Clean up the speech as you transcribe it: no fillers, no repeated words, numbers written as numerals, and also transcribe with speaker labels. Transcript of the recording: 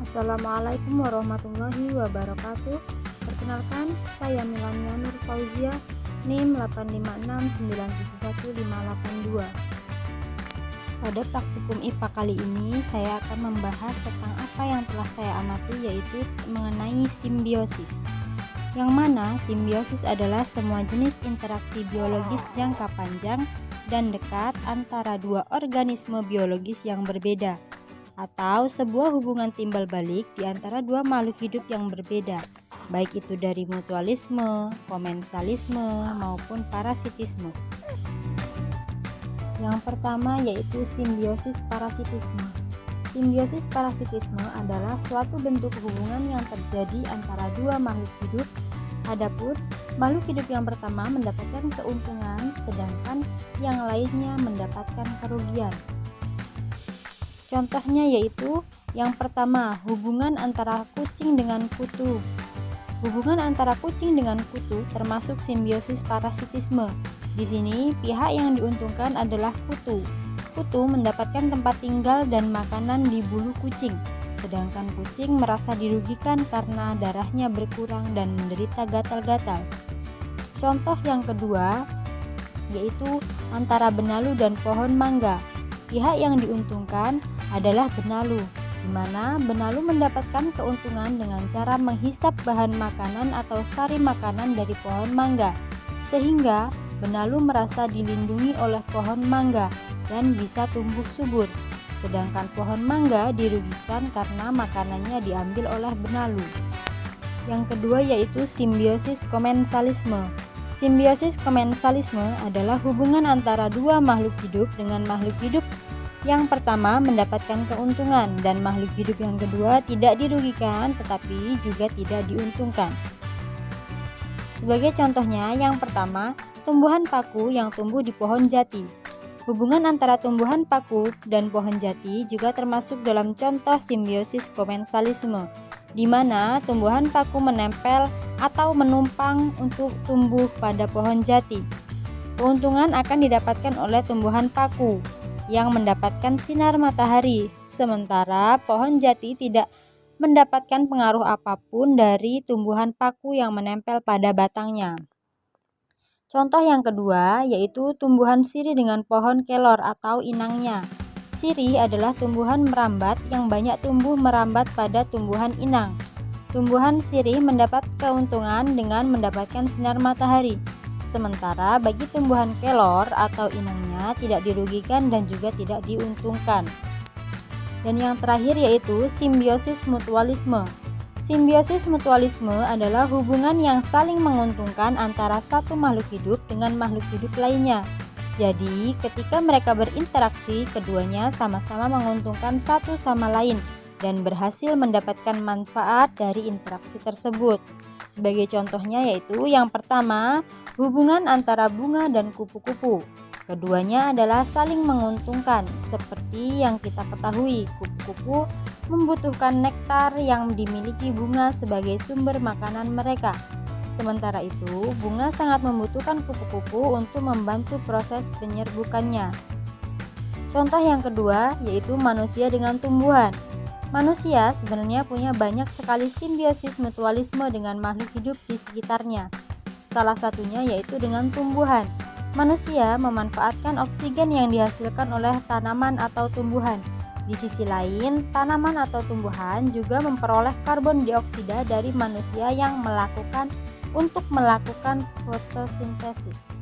Speaker 1: Assalamualaikum warahmatullahi wabarakatuh. Perkenalkan, saya Milania Nur Fauzia, NIM 856971582. Pada praktikum IPA kali ini, saya akan membahas tentang apa yang telah saya amati, yaitu mengenai simbiosis. Yang mana simbiosis adalah semua jenis interaksi biologis jangka panjang dan dekat antara dua organisme biologis yang berbeda, atau sebuah hubungan timbal balik di antara dua makhluk hidup yang berbeda, baik itu dari mutualisme, komensalisme, maupun parasitisme. Yang pertama yaitu simbiosis parasitisme. Simbiosis parasitisme adalah suatu bentuk hubungan yang terjadi antara dua makhluk hidup. Adapun makhluk hidup yang pertama mendapatkan keuntungan, sedangkan yang lainnya mendapatkan kerugian. Contohnya yaitu yang pertama, hubungan antara kucing dengan kutu. Hubungan antara kucing dengan kutu termasuk simbiosis parasitisme. Di sini pihak yang diuntungkan adalah kutu. Kutu mendapatkan tempat tinggal dan makanan di bulu kucing, sedangkan kucing merasa dirugikan karena darahnya berkurang dan menderita gatal-gatal. Contoh yang kedua yaitu antara benalu dan pohon mangga. Pihak yang diuntungkan adalah benalu, di mana benalu mendapatkan keuntungan dengan cara menghisap bahan makanan atau sari makanan dari pohon mangga, sehingga benalu merasa dilindungi oleh pohon mangga dan bisa tumbuh subur, sedangkan pohon mangga dirugikan karena makanannya diambil oleh benalu. Yang kedua yaitu simbiosis komensalisme. Simbiosis komensalisme adalah hubungan antara dua makhluk hidup dengan makhluk hidup yang pertama mendapatkan keuntungan dan makhluk hidup yang kedua tidak dirugikan tetapi juga tidak diuntungkan. Sebagai contohnya, yang pertama, tumbuhan paku yang tumbuh di pohon jati. Hubungan antara tumbuhan paku dan pohon jati juga termasuk dalam contoh simbiosis komensalisme, di mana tumbuhan paku menempel atau menumpang untuk tumbuh pada pohon jati. Keuntungan akan didapatkan oleh tumbuhan paku yang mendapatkan sinar matahari, sementara pohon jati tidak mendapatkan pengaruh apapun dari tumbuhan paku yang menempel pada batangnya. Contoh yang kedua yaitu tumbuhan sirih dengan pohon kelor atau inangnya. Sirih adalah tumbuhan merambat yang banyak tumbuh merambat pada tumbuhan inang. Tumbuhan sirih mendapat keuntungan dengan mendapatkan sinar matahari, sementara bagi tumbuhan kelor atau inangnya tidak dirugikan dan juga tidak diuntungkan. Dan yang terakhir yaitu simbiosis mutualisme. Simbiosis mutualisme adalah hubungan yang saling menguntungkan antara satu makhluk hidup dengan makhluk hidup lainnya. Jadi, ketika mereka berinteraksi, keduanya sama-sama menguntungkan satu sama lain dan berhasil mendapatkan manfaat dari interaksi tersebut. Sebagai contohnya yaitu yang pertama, hubungan antara bunga dan kupu-kupu. Keduanya adalah saling menguntungkan. Seperti yang kita ketahui, kupu-kupu membutuhkan nektar yang dimiliki bunga sebagai sumber makanan mereka. Sementara itu, bunga sangat membutuhkan kupu-kupu untuk membantu proses penyerbukannya. Contoh yang kedua yaitu manusia dengan tumbuhan. Manusia sebenarnya punya banyak sekali simbiosis mutualisme dengan makhluk hidup di sekitarnya. Salah satunya yaitu dengan tumbuhan. Manusia memanfaatkan oksigen yang dihasilkan oleh tanaman atau tumbuhan. Di sisi lain, tanaman atau tumbuhan juga memperoleh karbon dioksida dari manusia yang melakukan fotosintesis.